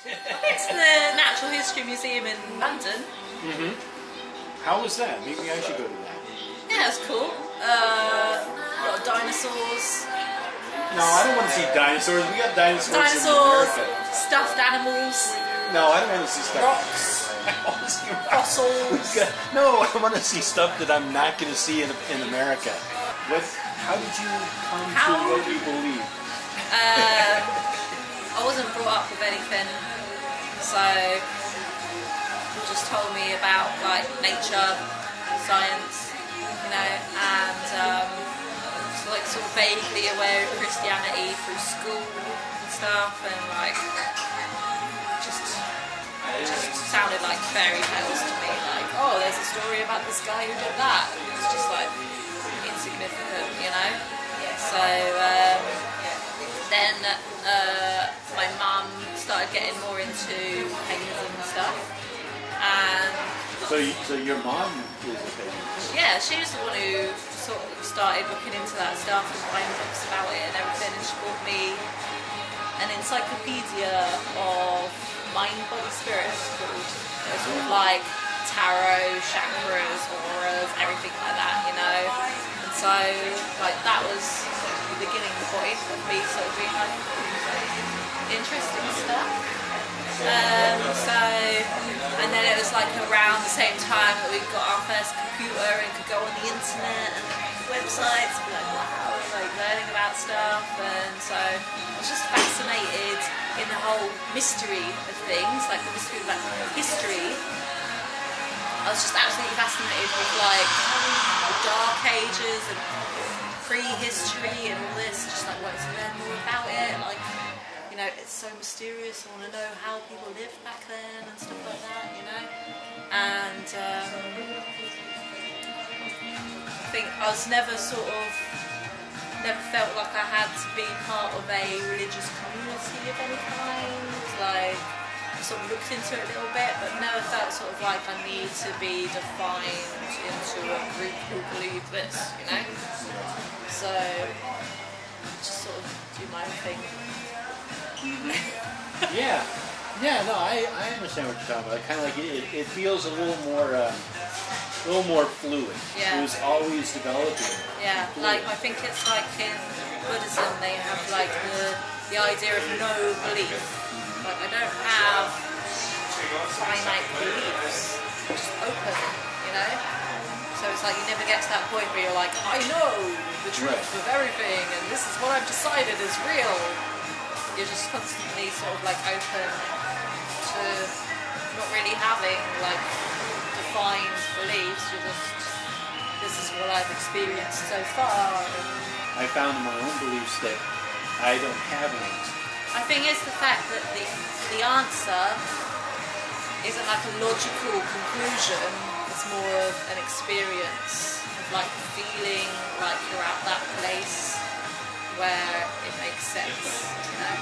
I've been to the Natural History Museum in London. Mm-hmm. How was that? Maybe I should go to that. Yeah, it's cool. A lot of dinosaurs. No, I don't want to see dinosaurs. We got dinosaurs Dinosaurs, in America. stuffed animals. No, I don't want to see stuff. Rocks. I want to see Fossils. No, I want to see stuff that I'm not going to see in America. How did you come to what you believe? I wasn't brought up with anything, so they just told me about like nature, science, you know, and so like sort of vaguely aware of Christianity through school and stuff, and like it just sounded like fairy tales to me. Like, oh, there's a story about this guy who did that. It's just like insignificant, you know. So then my mum started getting more into paganism and stuff, and so your mom is a pagan? yeah, she was the one who sort of started looking into that stuff and buying books about it and everything, and she bought me an encyclopedia of mind, body, spirit, it's called. It was sort of like tarot, chakras, auras, everything like that, you know. And so like that was the beginning point of me sort of being like interesting stuff. And then it was like around the same time that we got our first computer and could go on the internet and websites and be like, wow, like learning about stuff. And so I was just fascinated in the whole mystery of things, like the mystery of like history. I was just absolutely fascinated with like the Dark Ages and prehistory and all this, just like wanting to learn more about it. Like, you know, it's so mysterious. I want to know how people lived back then and stuff like that, you know. And I think I was never felt like I had to be part of a religious community of any kind. Like, I sort of looked into it a little bit, but never felt sort of like I need to be defined into a group who believe this, you know. So just sort of do my own thing. Yeah, no, I understand what you're talking about. Kind of like it feels a little more fluid. Yeah. It was always developing. Yeah, like I think it's like in Buddhism they have like the idea of no belief. Like I don't have finite beliefs, just open, you know. So it's like you never get to that point where you're like, I know the truth of everything, and this is what I've decided is real. You're just constantly sort of like open to not really having like defined beliefs. You're just, this is what I've experienced so far. I found in my own beliefs that I don't have an answer. I think it's the fact that the answer isn't like a logical conclusion. It's more of an experience of like feeling like you're at that place where it makes sense, you know.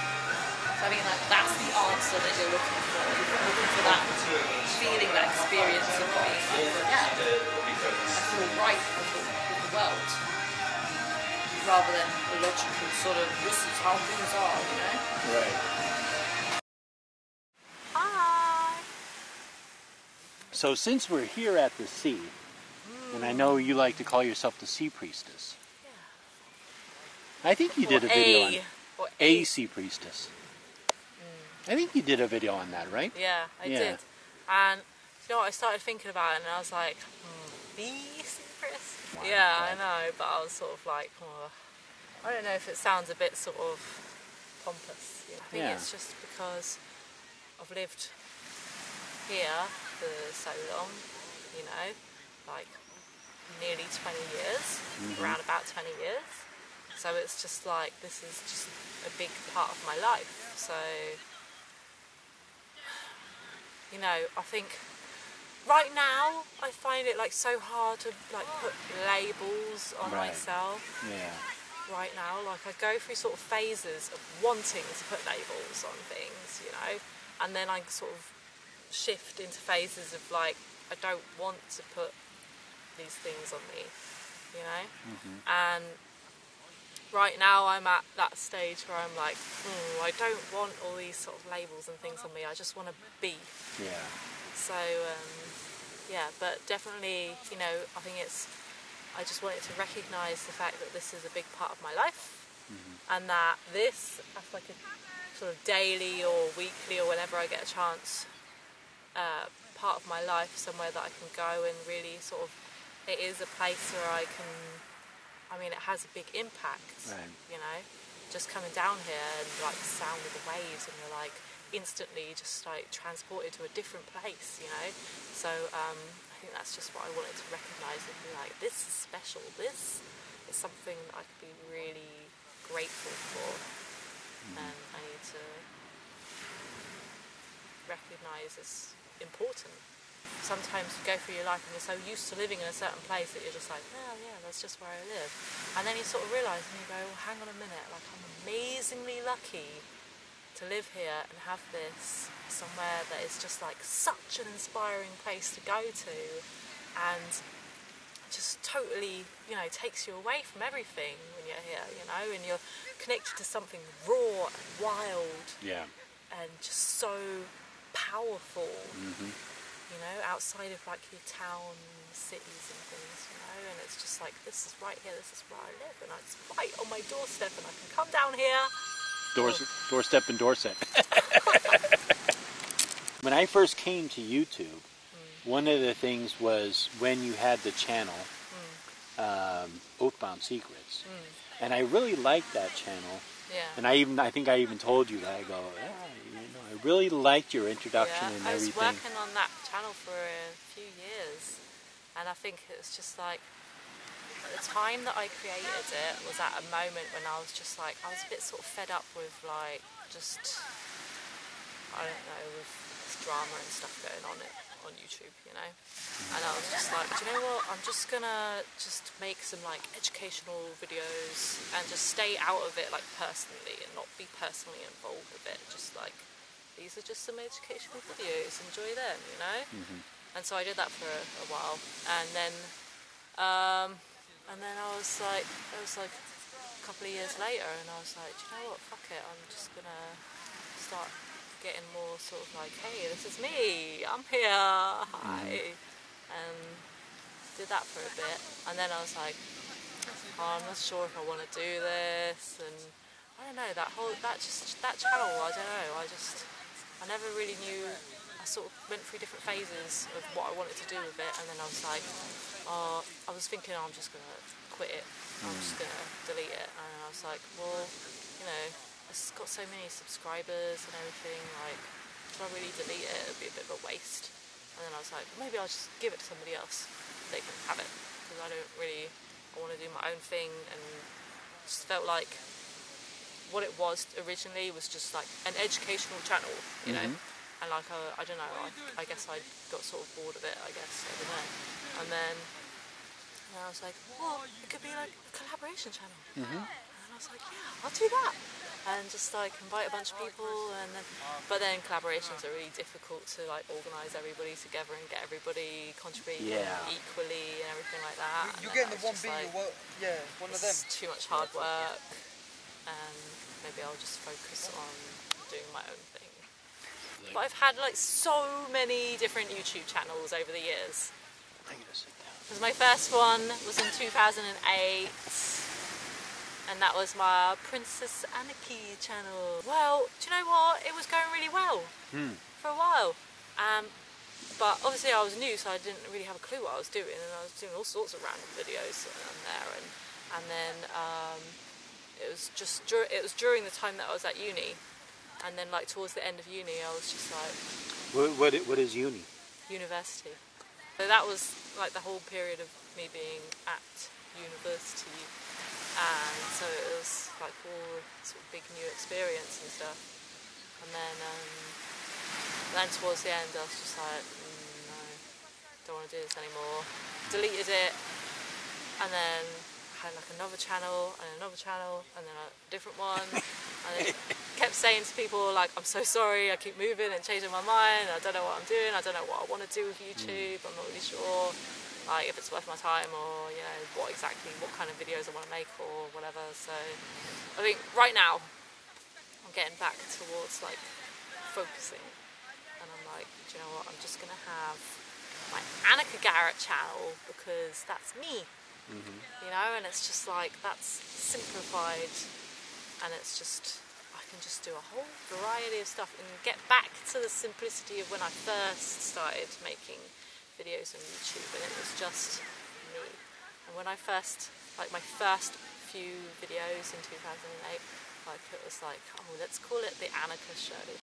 So I mean, like that's the answer that you're looking for. You're looking for that feeling, that experience of being like, yeah, I feel right with the world, rather than a logical sort of this is how things are, you know. Right. Hi. So since we're here at the sea, and I know you like to call yourself the sea priestess. I think you did a video on a sea priestess. I think you did a video on that, right? Yeah, I did. And you know what, I started thinking about it and I was like, the sea priestess? Wow, yeah, I know, but I was sort of like, I don't know if it sounds a bit sort of pompous. You know? I think it's just because I've lived here for so long, you know, like nearly 20 years, around about 20 years. So it's just like, this is just a big part of my life. So, you know, I think right now I find it like so hard to like put labels on myself. Yeah. Right now, like I go through sort of phases of wanting to put labels on things, you know, and then I sort of shift into phases of like, I don't want to put these things on me, you know. And right now I'm at that stage where I'm like, I don't want all these sort of labels and things on me. I just want to be. Yeah. So, yeah, but definitely, you know, I think I just wanted to recognise the fact that this is a big part of my life, and that this, as like a sort of daily or weekly or whenever I get a chance, part of my life, somewhere that I can go and really sort of, it is a place where I can, I mean, it has a big impact, Right. you know, just coming down here and like the sound of the waves, and you're like instantly just like transported to a different place, you know. So I think that's just what I wanted to recognise and be like, this is special, this is something that I could be really grateful for, and I need to recognise as important. Sometimes you go through your life and you're so used to living in a certain place that you're just like, oh yeah, that's just where I live. And then you sort of realise and you go, well, hang on a minute, like I'm amazingly lucky to live here and have this somewhere that is just like such an inspiring place to go to, and just totally, you know, takes you away from everything when you're here, you know, and you're connected to something raw and wild, Yeah. and just so powerful, you know, outside of like your town cities and things, you know, and it's just like, this is right here, this is where I live, and it's right on my doorstep, and I can come down here. Doorstep and Dorset. When I first came to YouTube, one of the things was when you had the channel, Oathbound Secrets, and I really liked that channel. Yeah. And I think I even told you that. I go, yeah, you know, I really liked your introduction and everything. I was working on that channel for a few years, and I think it was just like, at the time that I created it was at a moment when I was just like, I was a bit sort of fed up with like, just, I don't know, with this drama and stuff going on YouTube, you know. And I was just like, do you know what, I'm just gonna just make some like educational videos and just stay out of it like personally, and not be personally involved with it. Just like, these are just some educational videos, enjoy them, you know. And so I did that for a while, and then I was like, it was like a couple of years later, and I was like, do you know what, fuck it, I'm just gonna start getting more sort of like, hey, this is me, I'm here, hi, and did that for a bit, and then I was like, oh, I'm not sure if I want to do this, and I don't know, that channel, I don't know, I never really knew. I sort of went through different phases of what I wanted to do with it, and then I was like, I was thinking, I'm just going to quit it, I'm just going to delete it, and I was like, well, you know, it's got so many subscribers and everything, like, should I really delete it? It'd be a bit of a waste. And then I was like, maybe I'll just give it to somebody else, they can have it, because I want to do my own thing, and just felt like what it was originally was just like an educational channel, you know. And like, I don't know, I guess I got sort of bored of it, I don't know. And then I was like, well, it could be like a collaboration channel. And I was like, yeah, I'll do that. And just like invite a bunch of people, but then collaborations are really difficult to like organise everybody together and get everybody contributing equally and everything like that. You're getting the one video, one of them. It's too much hard work, and maybe I'll just focus on doing my own thing. But I've had like so many different YouTube channels over the years. I'm gonna sit down. Because my first one was in 2008, and that was my Princess Annika channel. Well, do you know what? It was going really well for a while. But obviously I was new, so I didn't really have a clue what I was doing, and I was doing all sorts of random videos on there. And then it was during the time that I was at uni. And then, like, towards the end of uni, I was just like... What is uni? University. So that was, like, the whole period of me being at university. And so it was, like, all sort of big new experience and stuff. And then towards the end, I was just like, no, don't want to do this anymore. Deleted it. And then had, like, another channel, and then a different one. And then kept saying to people, like, I'm so sorry, I keep moving and changing my mind, I don't know what I'm doing, I don't know what I want to do with YouTube, I'm not really sure. like if it's worth my time, or you know what kind of videos I want to make or whatever. So I think right now I'm getting back towards like focusing, and I'm like, do you know what, I'm just gonna have my Annika Garratt channel because that's me. You know, and it's just like, that's simplified, and it's just, I can just do a whole variety of stuff and get back to the simplicity of when I first started making videos on YouTube, and it was just me. And when I first, like my first few videos in 2008, like it was like, oh, let's call it the Annika Show.